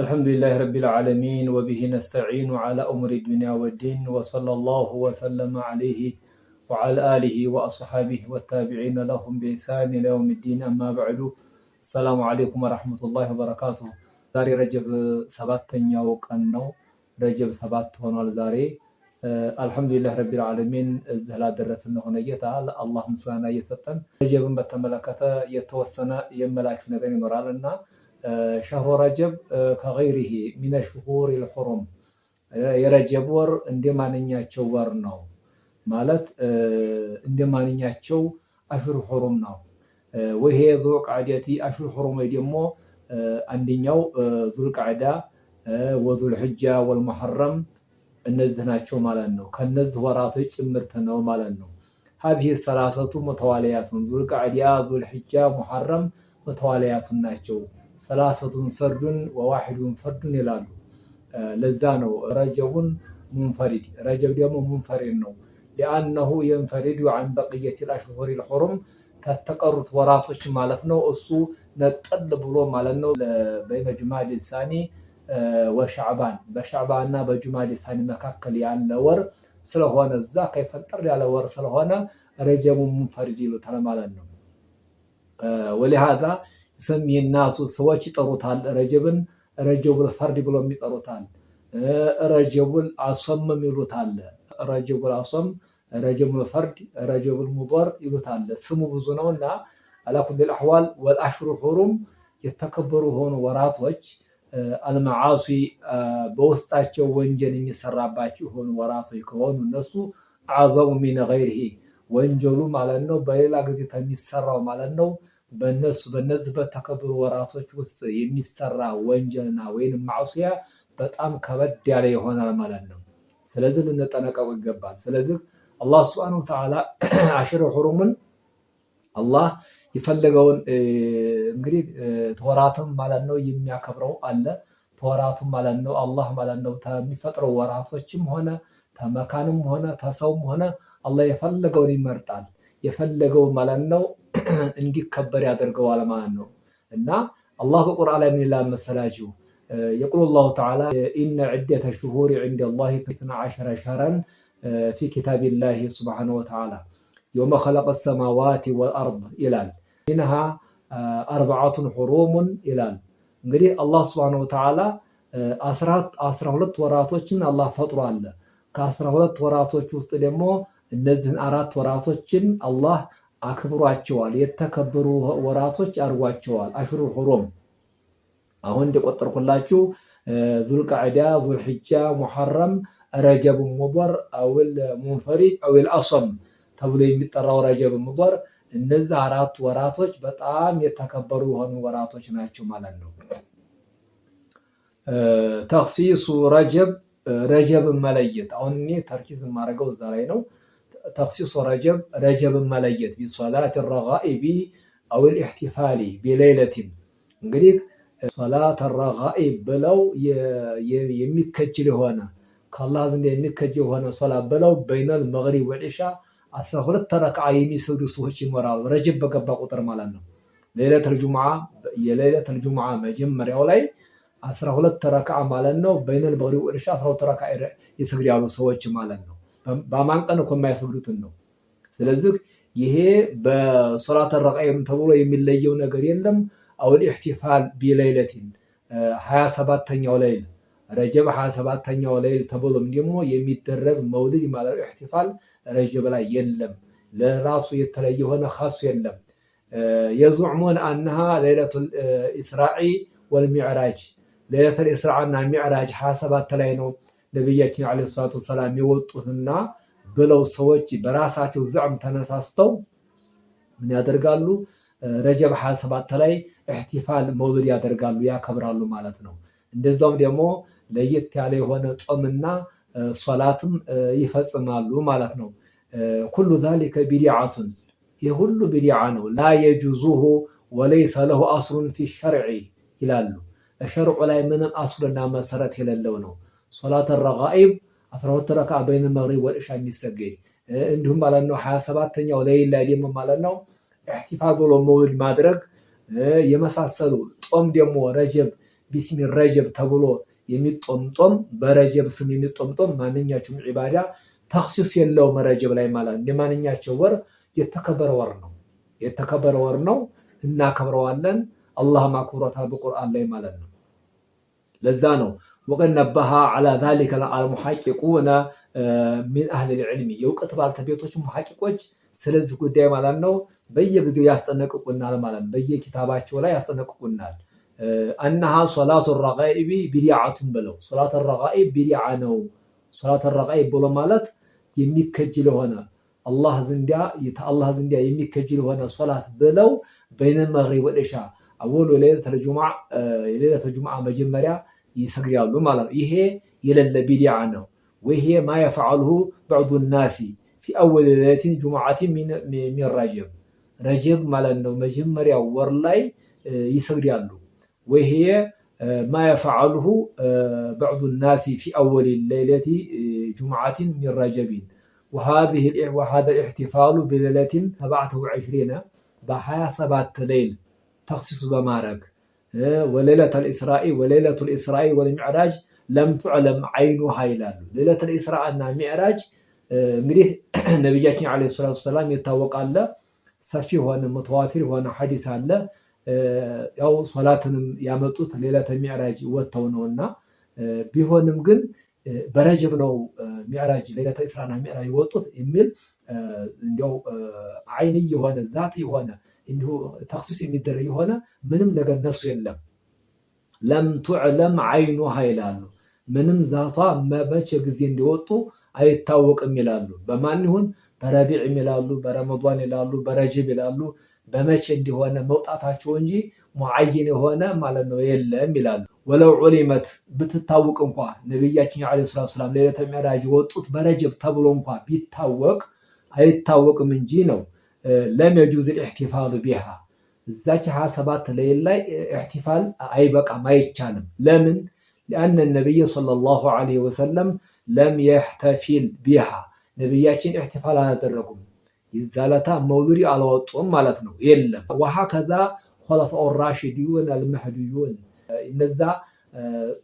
الحمد لله رب العالمين وبه نستعين على أمور الدنيا والدين وصلى الله وسلم عليه وعلى آله وأصحابه والتابعين لهم بإحسان إلى يوم الدين أما بعد السلام عليكم ورحمة الله وبركاته ዛሬ ረጀብ ሰባተኛው ቀን ነው። ረጀብ 7 ሆኗል ዛሬ። አልሐምዱሊላህ ረቢል ዓለሚን እዚህ ላደረሰን ሆነ ጌታ ለአላህ ምስጋና እየሰጠን ረጀብን በተመለከተ የተወሰነ የመላችሁ ነገር ይኖራልና ሸህሩ ረጀብ ከገይሪሂ ሚነ ሽሁሪል ሑሩም የረጀብ ወር እንደማንኛቸው ወር ነው ማለት እንደማንኛቸው አሽሁር ሑሩም ነው። ወይሄ ዙልቃዕደቲ አሽሁር ሑሩም ደግሞ አንደኛው ዙልቃዕዳ ወዙልሕጃ ወልሙሐረም እነዚህ ናቸው ማለት ነው። ከነዚህ ወራቶች ጭምርት ነው ማለት ነው። ሀዚህ ሰላሰቱ ሙተዋሊያቱን ዙልቃዕዳ ዙልሕጃ ሙሐረም ሙተዋሊያቱን ናቸው። ሰላሰቱን ሰርዱን ወዋሒዱን ፈርዱን ይላሉ። ለዛ ነው ረጀቡን ሙንፈሪድ ረጀብ ደግሞ ሙንፈሪድ ነው። ሊአነሁ የንፈሪዱ አን በቅየቲል አሽሁሪል ሑሩም ከተቀሩት ወራቶች ማለት ነው። እሱ ነጠል ብሎ ማለት ነው በይነ ጁማዲ ሳኒ ወሻዕባን በሻዕባንና በጁማዲ ሳኒ መካከል ያለ ወር ስለሆነ እዛ ከይፈጠር ያለ ወር ስለሆነ ረጀቡ ሙንፈሪድ ይሉታል ማለት ነው። ወሊሃዛ ሰሚ ናሱ ሰዎች ይጠሩታል ረጀብን ረጀቡል ፈርድ ብሎ ይጠሩታል። ረጀቡል አሶም ይሉታል። ረጀቡል አሶም ረጀቡል ፈርድ ረጀቡል ሙጦር ይሉታል። ስሙ ብዙ ነውና አላኩል አህዋል ወልአሽሩ ሑሩም የተከበሩ ሆኑ ወራቶች አልመዓሲ በውስጣቸው ወንጀል የሚሰራባቸው ሆኑ ወራቶች ከሆኑ እነሱ አዘሙ ሚን ገይሪሂ ወንጀሉ ማለት ነው በሌላ ጊዜ ከሚሰራው ማለት ነው በነዚህ በተከበሩ ወራቶች ውስጥ የሚሰራ ወንጀልና ወይንም ማዕሲያ በጣም ከበድ ያለ ይሆናል ማለት ነው። ስለዚህ ልንጠነቀቁ ይገባል። ስለዚህ አላህ ሱብሓነሁ ወተዓላ አሽረ ሑሩምን አላህ የፈለገውን እንግዲህ ተወራትም ማለት ነው የሚያከብረው አለ። ተወራቱም ማለት ነው አላህ ማለት ነው የሚፈጥረው ወራቶችም ሆነ ተመካንም ሆነ ተሰውም ሆነ አላህ የፈለገውን ይመርጣል። የፈለገው ማለት ነው እንዲከበር ያደርገዋል ማለት ነው። እና አላህ በቁርአን ላይ ምን ይላል መሰላችሁ? የቁል አላሁ ተዓላ ኢነ ዒደተ ሽሁሪ ዒንደላሂ ኢስና ዐሸረ ሸህረን ፊ ኪታቢላሂ ሱብሓነሁ ወተዓላ የውመ ኸለቀ ሰማዋቲ ወልአርድ ይላል። ሚንሃ አርበዐቱን ሑሩሙን ይላል። እንግዲህ አላህ ሱብሓነሁ ወተዓላ 12 ወራቶችን አላህ ፈጥሯል። ከ12 ወራቶች ውስጥ ደግሞ እነዚህን 4 ወራቶችን አላህ አክብሯቸዋል። የተከበሩ ወራቶች አድርጓቸዋል። አሽሁር ሑሩም አሁን እንደቆጠርኩላችሁ ዙልቃዕዳ፣ ዙልሕጃ፣ ሙሐረም፣ ረጀብ ሙጦር አውል ሙንፈሪድ አውል አሶም ተብሎ የሚጠራው ረጀብ ሙጦር እነዚህ 4 ወራቶች በጣም የተከበሩ የሆኑ ወራቶች ናቸው ማለት ነው። ተኽሲሱ ረጀብን መለየት አሁን እኔ ተርኪዝ የማደርገው እዛ ላይ ነው። ተኽሲሱ ረጀብን መለየት ቢሶላት ረጋኢቢ አው ልኢሕቲፋሊ ቢሌይለቲን እንግዲህ ሶላት ረጋኢብ ብለው የሚከጅል የሆነ ከአላህ ዘንድ የሚከጅል የሆነ ሶላት ብለው በይነል መግሪብ ወዒሻ 12 ረክዓ የሚሰግዱ ሰዎች ይኖራሉ። ረጀብ በገባ ቁጥር ማለት ነው። የሌለተል ጁምዓ መጀመሪያው ላይ 12 ረክዓ ማለት ነው። በይነል መግሪብ ወዒሻ 12 ረክዓ ይሰግዳሉ ሰዎች ማለት ነው። በማን ቀን እኮ የማይሰግዱትን ነው። ስለዚህ ይሄ በሶላት ረቃኢብ ተብሎ የሚለየው ነገር የለም። አውል ኢሕቲፋል ቢለይለቲን 27ኛው ሌሊት ረጀብ 27ኛው ሌሊት ተብሎም ደግሞ የሚደረግ መውሊድ ማለት ኢሕቲፋል ረጀብ ላይ የለም። ለራሱ የተለየ ሆነ ኻስ የለም። የዙዕሙን አንሃ ሌሊቱል ኢስራኢ ወልሚዕራጅ ሌሊቱል ኢስራኢና ሚዕራጅ 27 ላይ ነው ነቢያችን ዓለይሂ ሰላቱ ወሰላም የወጡትና ብለው ሰዎች በራሳቸው ዘዕም ተነሳስተው ምን ያደርጋሉ? ረጀብ 27 ላይ ኢሕቲፋል መውሊድ ያደርጋሉ፣ ያከብራሉ ማለት ነው። እንደዛውም ደግሞ ለየት ያለ የሆነ ጾምና ሶላትም ይፈጽማሉ ማለት ነው። ኩሉ ዛሊከ ቢድዓቱን ይህ ሁሉ ቢድዓ ነው። ላ የጁዙሁ ወለይሰ ለሁ አስሉን ፊ ሸርዒ ይላሉ። ሸርዑ ላይ ምንም አስሉና መሰረት የሌለው ነው። ሶላት ረጋኢብ 12 ረክዓ በይነ መግሪብ ወኢሻ የሚሰገድ እንዲሁም ማለት ነው 27ኛው ሌሊት ላይ ደግሞ ማለት ነው ኢሕቲፋል ብሎ መውሊድ ማድረግ የመሳሰሉ ጾም ደግሞ ረጀብ ቢስሚ ረጀብ ተብሎ የሚጦምጦም በረጀብ ስም የሚጦምጦም ማንኛቸውም ዒባዳ ተኽሲስ የለውም ረጀብ ላይ ማለት ነው። የማንኛቸው ወር የተከበረ ወር ነው። የተከበረ ወር ነው፣ እናከብረዋለን። አላህም አክብሮታል በቁርአን ላይ ማለት ነው። ለዛ ነው ወቀድ ነበሃ ዐላ ዛሊከ አልሙሐቂቁነ ሚን አህሊል ዒልሚ የእውቀት ባልተቤቶች ሙሐቂቆች ስለዚህ ጉዳይ ማለት ነው በየጊዜው ያስጠነቅቁናል ማለት ነው። በየኪታባቸው ላይ ያስጠነቅቁናል። አነሃ ሶላቱ ረጋኢቢ ቢድዓቱን ብለው ሶላቱ ረጋኢብ ቢድዓ ነው። ሶላቱ ረጋኢብ ብሎ ማለት የሚከጅል የሆነ አላህ ዘንዳ የሚከጅል የሆነ ሶላት ብለው በይነል መግሪብ ወልኢሻ አወሉ ሌሊተል ጁምዓ መጀመሪያ ይሰግዳሉ ማለት ነው። ይሄ የሌለ ቢድዓ ነው። ወይሄ ማ የፈዐሉሁ በዕዱ ናሲ ፊ አወል ሌሊቲን ጁምዓቲን ሚን ረጀብ ማለት ነው። መጀመሪያው ወር ላይ ይሰግዳሉ። ወይሄ ማ የፈዐሉሁ በዕዱ ናሲ ፊ አወል ሌሊቲ ጁምዓቲን ሚን ረጀቢን ወሃዛ ኢሕቲፋሉ ቢሌሊቲን 27 በ27 ሌይል ተኽሲሱ በማድረግ ወሌለተል ኢስራኢ ወልሚዕራጅ ለም ቱዕለም ዐይኑሃ ይላሉ። ሌለተል ኢስራእ እና ሚዕራጅ እንግዲህ ነቢያችን ዓለይሂ ሰላቱ ወሰላም የታወቃለ ሰፊ የሆነ ሙተዋቲር የሆነ ሐዲስ አለ። ያው ሶላትንም ያመጡት ሌለተል ሚዕራጅ ወጥተው ነውና ቢሆንም ግን በረጀብ ነው ሚዕራጅ ሌለተል ኢስራእና ሚዕራጅ ወጡት የሚል እንዲያው ዐይኒ የሆነ ዛት የሆነ እንዲሁ ተኽሲስ የሚደረግ የሆነ ምንም ነገር ነሱ የለም። ለም ቱዕለም ዐይኑሃ ይላሉ። ምንም ዛቷ መቼ ጊዜ እንዲወጡ አይታወቅም ይላሉ። በማን ይሁን በረቢዕ ይላሉ፣ በረመዷን ይላሉ፣ በረጀብ ይላሉ። በመቼ እንዲሆነ መውጣታቸው እንጂ ሙዐይን የሆነ ማለት ነው የለም ይላሉ። ወለው ዑሊመት ብትታወቅ እንኳ ነቢያችን ዓለይሂ ሰላቱ ወሰላም ሌሊተል ሚዕራጅ የወጡት በረጀብ ተብሎ እንኳ ቢታወቅ አይታወቅም እንጂ ነው። ለም የጁዝ ኢሕቲፋሉ ቢሃ እዛች 27 ሌሊት ላይ ኢሕቲፋል አይበቃም፣ አይቻልም። ለምን? ሊአነ ነቢይ ሰለላሁ ዐለይሂ ወሰለም ለም የሕተፊል ቢሃ ነቢያችን ኢሕቲፋል አላደረጉም። ይዛለታ መውሉድ አላወጡም ማለት ነው፣ የለም። ወሀከዛ ኹለፋኡ ራሺዲዩን አልመህዲዩን እነዛ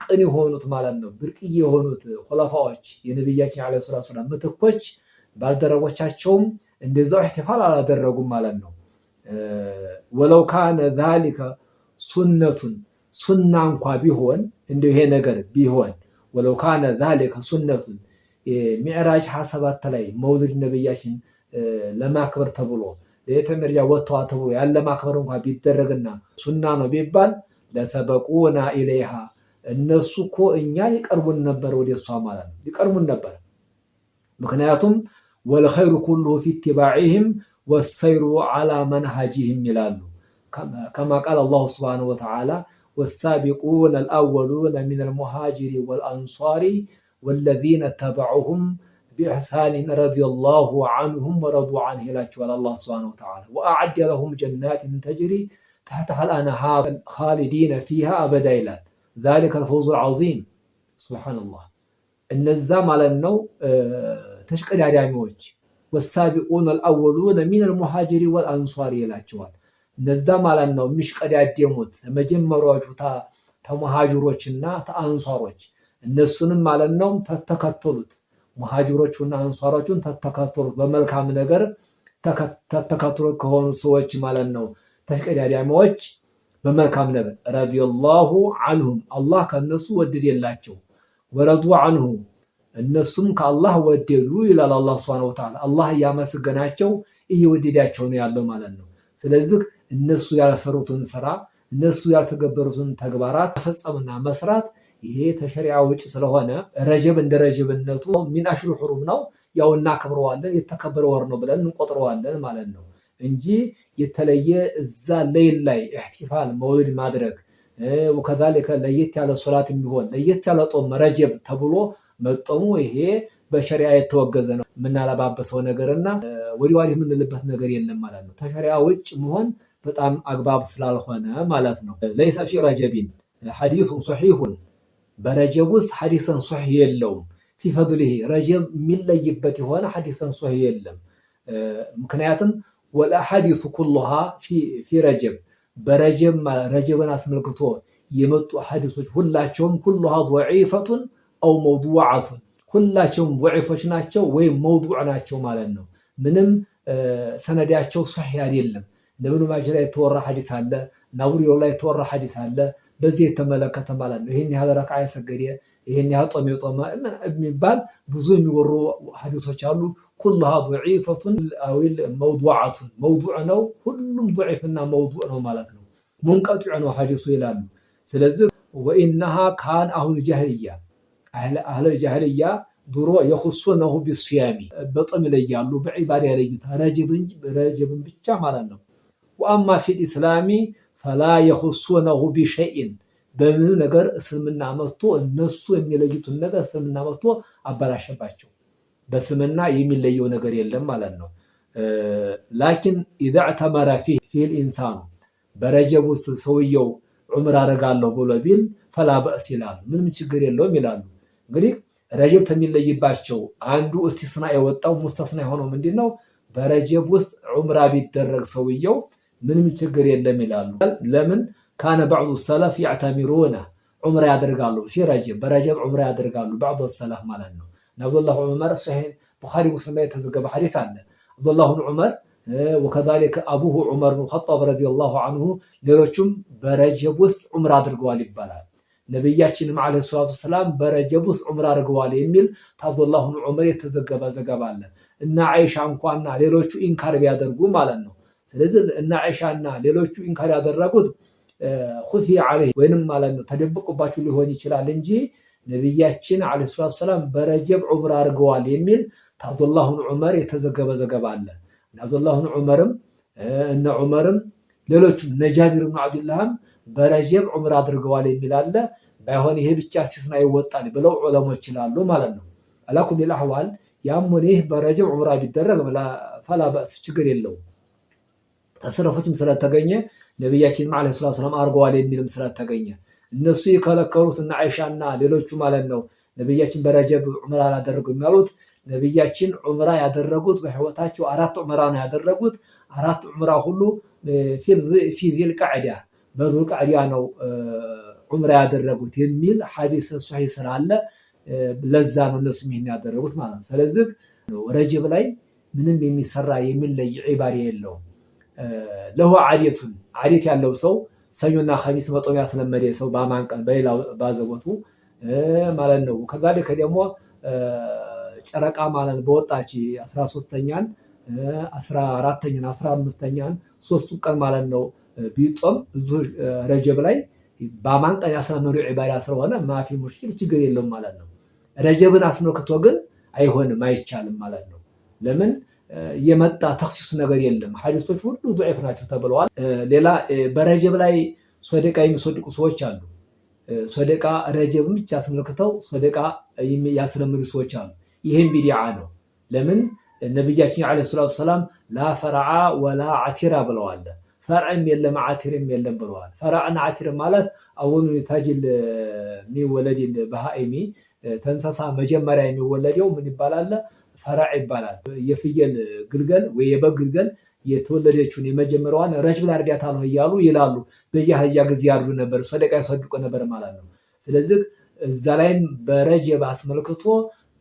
ቅን የሆኑት ማለት ነው ብርቅዬ የሆኑት ኹለፋዎች የነቢያችን ዓለይሂ ሰላቱ ወሰላም ምትኮች ባልደረቦቻቸውም እንደዛው ኢሕቲፋል አላደረጉም ማለት ነው። ወለው ካነ ዛሊከ ሱነቱን ሱና እንኳ ቢሆን እንደው ይሄ ነገር ቢሆን ወለው ካነ ዛሊከ ሱነቱን ሚዕራጅ 27 ላይ መውሊድ ነቢያችን ለማክበር ተብሎ ሌሊተል ሚዕራጅ ወጥተዋ ተብሎ ያለ ማክበር እንኳ ቢደረግና ሱና ነው ቢባል ለሰበቁና ኢለይሃ እነሱ እኮ እኛን ይቀርቡን ነበር ወደ እሷ ማለት ነው፣ ይቀርቡን ነበር። ምክንያቱም ወልኸይሩ ኩሉሁ ፊ ኢትባዒሂም ወሰይሩ ዐላ መንሃጅሂም ይላሉ። ከማ ቃለ አላሁ ሱብሓነሁ ወተዓላ ወሳቢቁነ አልአወሉነ ሚነል ሙሃጅሪ ወልአንሷሪ ወለዚነ ተበዑሁም ቢኢሕሳኒን ረዲየላሁ ዐንሁም ወረዱ ዐንሁ ይላቸዋል አላህ ሱብሓነሁ ወተዓላ። ወአዐደ ለሁም ጀናቲን ተጅሪ ተሕተሃ አልአንሃር ኻሊዲነ ፊሃ አበዳ ይላል። ዛሊከል ፈውዙል ዐዚም። ሱብሓነላህ እነዛ ማለት ነው ተሽቀዳዳሚዎች ወሳቢቁነ አልአወሉነ ሚነል ሙሃጅሪ ወልአንሷሪ ይላቸዋል። እነዛ ማለት ነው የሚሽቀዳደሙት መጀመሪያዎቹ ተሙሃጅሮችና ተአንሷሮች እነሱንም ማለት ነው ተተከተሉት ሙሃጅሮቹና አንሷሮቹን ተተከተሉት በመልካም ነገር ተተከተሉት ከሆኑ ሰዎች ማለት ነው ተሽቀዳዳሚዎች በመልካም ነገር ረዲየላሁ ዐንሁም አላህ ከነሱ ወደደላቸው፣ ወረዱ ዐንሁ እነሱም ከአላህ ወደዱ ይላል አላህ ሱብሓነሁ ወተዓላ። አላህ እያመሰገናቸው እየወደዳቸው ነው ያለው ማለት ነው። ስለዚህ እነሱ ያልሰሩትን ስራ እነሱ ያልተገበሩትን ተግባራት መፈጸምና መስራት ይሄ ተሸሪዓ ውጭ ስለሆነ ረጀብ እንደ ረጀብነቱ ሚን አሽሁር ሁሩም ነው፣ ያው እናከብረዋለን፣ የተከበረ ወር ነው ብለን እንቆጥረዋለን ማለት ነው እንጂ የተለየ እዛ ሌይል ላይ ኢሕቲፋል መውሊድ ማድረግ ወከዛሊከ ለየት ያለ ሶላት የሚሆን ለየት ያለ ጾም ረጀብ ተብሎ መጦሙ ይሄ በሸሪዓ የተወገዘ ነው። የምናለባበሰው ነገርና ወዲህ ወዲህ የምንልበት ነገር የለም ማለት ነው። ተሸሪዓ ውጭ መሆን በጣም አግባብ ስላልሆነ ማለት ነው። ለይሰ ፊ ረጀቢን ሐዲሱን ሶሒሁን በረጀብ ውስጥ ሐዲሰን ሶሒህ የለውም። ፊ ፈድሊሂ ረጀብ የሚለይበት የሆነ ሐዲሰን ሶሒህ የለም። ምክንያቱም ወልአሐዲሱ ኩሉሃ ፊ ረጀብ በረጀብ ረጀብን አስመልክቶ የመጡ ሐዲሶች ሁላቸውም ኩሉሃ ضعيفة أو موضوعة ሁላቸውም ضعيفዎች ናቸው ወይም መውዱዕ ናቸው ማለት ነው። ምንም ሰነዳቸው ሶሒህ አይደለም። ኢብኑ ማጃህ ላይ የተወራ ሐዲስ አለ፣ አቡ ሁረይራ ላይ የተወራ ሐዲስ አለ በዚህ የተመለከተ ማለት ነው። ይሄን ያህል ረክዓ የሰገደ ይሄን ያህል ጾም የጾመ የሚባል ብዙ የሚወሩ ሐዲሶች አሉ። ኩሉሃ ضعيفة أو موضوعة መውዱዕ ነው። ሁሉም ضعيف እና መውዱዕ ነው ማለት ነው። ሙንቀጢዕ ነው ሐዲሱ ይላሉ። ስለዚህ ወኢነሃ ካን አህሉ ጃሂልያ አህለ ጃሂልያ ድሮ የኹሱነሁ ቢስያሚ በጾም ይለያሉ፣ በዒባዳ ይለዩት ረጀብን ብቻ ማለት ነው። ወአማ ፊል ኢስላሚ ፈላ የኹሱነሁ ቢሸይን በምን ነገር እስልምና መጥቶ እነሱ የሚለዩትን ነገር እስልምና መጥቶ አበላሸባቸው። በእስልምና የሚለየው ነገር የለም ማለት ነው። ላኪን ኢዛ እዕተመረ ፊል ኢንሳኑ በረጀብ ውስጥ ሰውየው ዑምራ አደርጋለሁ ብሎ ቢል ፈላ በእስ ይላሉ፣ ምንም ችግር የለውም ይላሉ። እንግዲህ ረጀብ ከሚለይባቸው አንዱ እስቲስና የወጣው ሙስተስና የሆነው ምንድን ነው? በረጀብ ውስጥ ዑምራ ቢደረግ ሰውየው ምንም ችግር የለም ይላሉ። ለምን? ካነ ባዕዱ ሰለፍ ያዕተሚሩነ ዑምራ ያደርጋሉ በረጀብ ዑምራ ያደርጋሉ ባዕዱ ሰለፍ ማለት ነው። አብዱላህ ዑመር ሶሒህ ቡኻሪ ሙስሊም ላይ የተዘገበ ሐዲስ አለ። አብዱላህ ብን ዑመር ወከዛሊከ አቡሁ ዑመር ብን ኸጣብ ረዲየላሁ ዐንሁ ሌሎቹም በረጀብ ውስጥ ዑምራ አድርገዋል ይባላል። ነቢያችንም ዓለይሂ ሰላቱ ወሰላም በረጀብ ውስጥ ዑምራ አድርገዋል የሚል ከአብዱላህ ብን ዑመር የተዘገበ ዘገባ አለ። እና አይሻ እንኳንና ሌሎቹ ኢንካር ቢያደርጉ ማለት ነው። ስለዚህ እና አይሻና ሌሎቹ ኢንካር ያደረጉት ኹፊ ዐለይሂ ወይንም ማለት ነው ተደብቆባቸው ሊሆን ይችላል እንጂ ነቢያችን ዓለይሂ ሰላቱ ወሰላም በረጀብ ዑምራ አድርገዋል የሚል ከአብዱላህ ብን ዑመር የተዘገበ ዘገባ አለ። አብዱላህ ብን ዑመርም ሌሎቹም ነጃቢር ብን አብዱላህም በረጀብ ዑምራ አድርገዋል የሚል አለ። ባይሆን ይሄ ብቻ እስቲስና ይወጣል ብለው ዑለሞች ይላሉ ማለት ነው። አላ ኩሊል አህዋል ያም ሆነ ይህ በረጀብ ዑምራ ቢደረግ ፈላ በእስ ችግር የለውም። ተሰለፎችም ስለተገኘ ነቢያችን ዓለይሂ ሰላቱ ወሰላም አድርገዋል የሚልም ስለተገኘ እነሱ የከለከሉት እና አይሻና ሌሎቹ ማለት ነው ነቢያችን በረጀብ ዑምራ አላደረጉም ያሉት ነቢያችን ዑምራ ያደረጉት በህይወታቸው 4 ዑምራ ነው ያደረጉት። 4 ዑምራ ሁሉ ፊ ዚል ቃዕዳ በዙል ቃዕዳ ነው ዑምራ ያደረጉት የሚል ሐዲስ ሶሒህ ስላለ ለዛ ነው እነሱ ይሄን ያደረጉት ማለት ነው። ስለዚህ ረጀብ ላይ ምንም የሚሰራ የሚለይ ዒባዳ የለውም። ለሁ ዓዴት ያለው ሰው ሰኞና ኸሚስ መጦም ያስለመደ ሰው በአማን ቀን በሌላ ባዘቦቱ ማለት ነው። ከዛልከ ደግሞ ጨረቃ ማለት በወጣች 13ኛን 14ኛን 15ኛን 3 ቀን ማለት ነው ቢጦም እዙ ረጀብ ላይ በአማን ቀን ያስለመዱ ዒባዳ ስለሆነ ማፊ ሙሽኪል ችግር የለውም ማለት ነው። ረጀብን አስመልክቶ ግን አይሆንም አይቻልም ማለት ነው። ለምን? የመጣ ተኽሲስ ነገር የለም። ሐዲሶች ሁሉ ضعيف ናቸው ተብለዋል። ሌላ በረጀብ ላይ ሶደቃ የሚሰድቁ ሰዎች አሉ። ሶደቃ ረጀብ ብቻ አስመልክተው ሶደቃ ያስለምዱ ሰዎች አሉ። ይሄም ቢድዓ ነው። ለምን? ነብያችን ዓለይሂ ሰላቱ ወሰላም ላ ፈርዓ ወላ ዓቲራ ብለዋል። ፈርዕም የለም ዓቲርም የለም ብለዋል። ፈርዕና ዓቲር ማለት አወሉ ታጅል የሚወለድ በሃኢሚ ተንሰሳ መጀመሪያ የሚወለደው ምን ይባላል? ፈርዕ ይባላል። የፍየል ግልገል ወይ የበግ ግልገል የተወለደችውን የመጀመሪያዋን ረጅብ ላርዳታ ነው እያሉ ይላሉ። በየአህያ ጊዜ ያርዱ ነበር፣ ሰደቃ ይሰድቁ ነበር ማለት ነው። ስለዚህ እዛ ላይም በረጀብ አስመልክቶ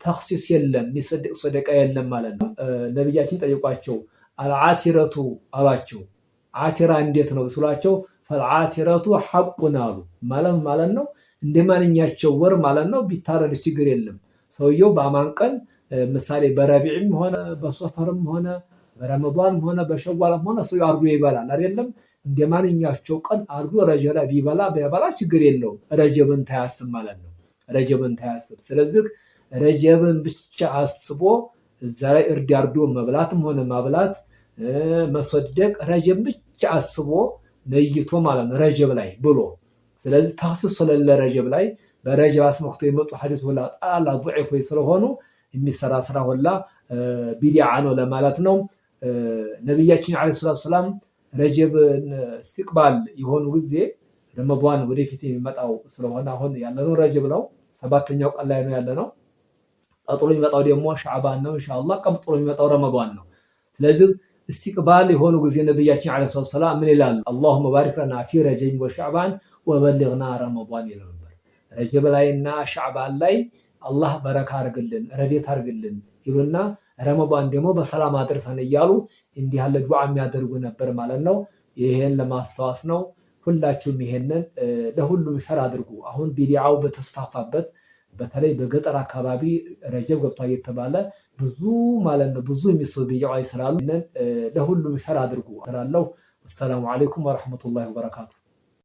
ተኽሲስ የለም፣ የሚሰድቅ ሰደቃ የለም ማለት ነው። ነብያችን ጠይቋቸው አልዓቲረቱ አሏቸው። ዓቲራ እንዴት ነው ስሏቸው ፈልዓቲረቱ ሐቁን አሉ። ማለት ነው እንደማንኛቸው ወር ማለት ነው ቢታረድ ችግር የለም። ሰውየው በአማን ቀን ምሳሌ በረቢዕም ሆነ በሶፈርም ሆነ በረመዷንም ሆነ በሸዋልም ሆነ ሰው አርዶ ይበላል አይደለም። እንደማንኛቸው ቀን አርዶ ረጀብ ቢበላ ችግር የለውም። ረጀብን ታያስብ ማለት ነው። ረጀብን ታያስብ። ስለዚህ ረጀብን ብቻ አስቦ እዛ ላይ እርድ አርዶ መብላትም ሆነ ማብላት መሰደቅ ረጀብ ብቻ አስቦ ነይቶ ማለት ነው ረጀብ ላይ ብሎ። ስለዚህ ተኽሲስ ስለሌለ ረጀብ ላይ በረጀብ አስመክቶ የመጡ ሐዲስ ሁላ ጣላ ضعيف ስለሆኑ የሚሰራ ስራ ሁላ ቢድዓ ነው ለማለት ነው። ነብያችን ዓለይሂ ሰላቱ ወሰላም ረጀብ ኢስቲቅባል የሆኑ ጊዜ ረመዷን ወደፊት የሚመጣው ስለሆነ አሁን ያለነው ረጀብ ነው፣ 7ኛው ቀን ላይ ነው ያለነው። ቀጥሎ የሚመጣው ደግሞ ሻዕባን ነው ኢንሻአላህ። ቀጥሎ የሚመጣው ረመዷን ነው። ስለዚህ እስቲቅባል የሆኑ ጊዜ ነብያችን ዓለይሂ ሰላም ምን ይላሉ? አላሁመ ባሪክ ለና ፊ ረጀብ ወሸዕባን ወበልግና ረመዳን ይሉ ነበር። ረጀብ ላይና ሸዕባን ላይ አላህ በረካ አርግልን፣ ረድኤት አርግልን ይሉና ረመዳን ደግሞ በሰላም አድርሰን እያሉ እንዲህ ያለ ዱዓ የሚያደርጉ ነበር ማለት ነው። ይሄን ለማስታወስ ነው። ሁላችሁም ይሄንን ለሁሉም ሸር አድርጉ። አሁን ቢዲዓው በተስፋፋበት በተለይ በገጠር አካባቢ ረጀብ ገብቷል እየተባለ ብዙ ማለት ነው ብዙ የሚሰሩ ቢዲዓዎች ስላሉ ለሁሉም ሸር አድርጉ እላለሁ። አሰላሙ አለይኩም ወረሕመቱላሂ ወበረካቱ።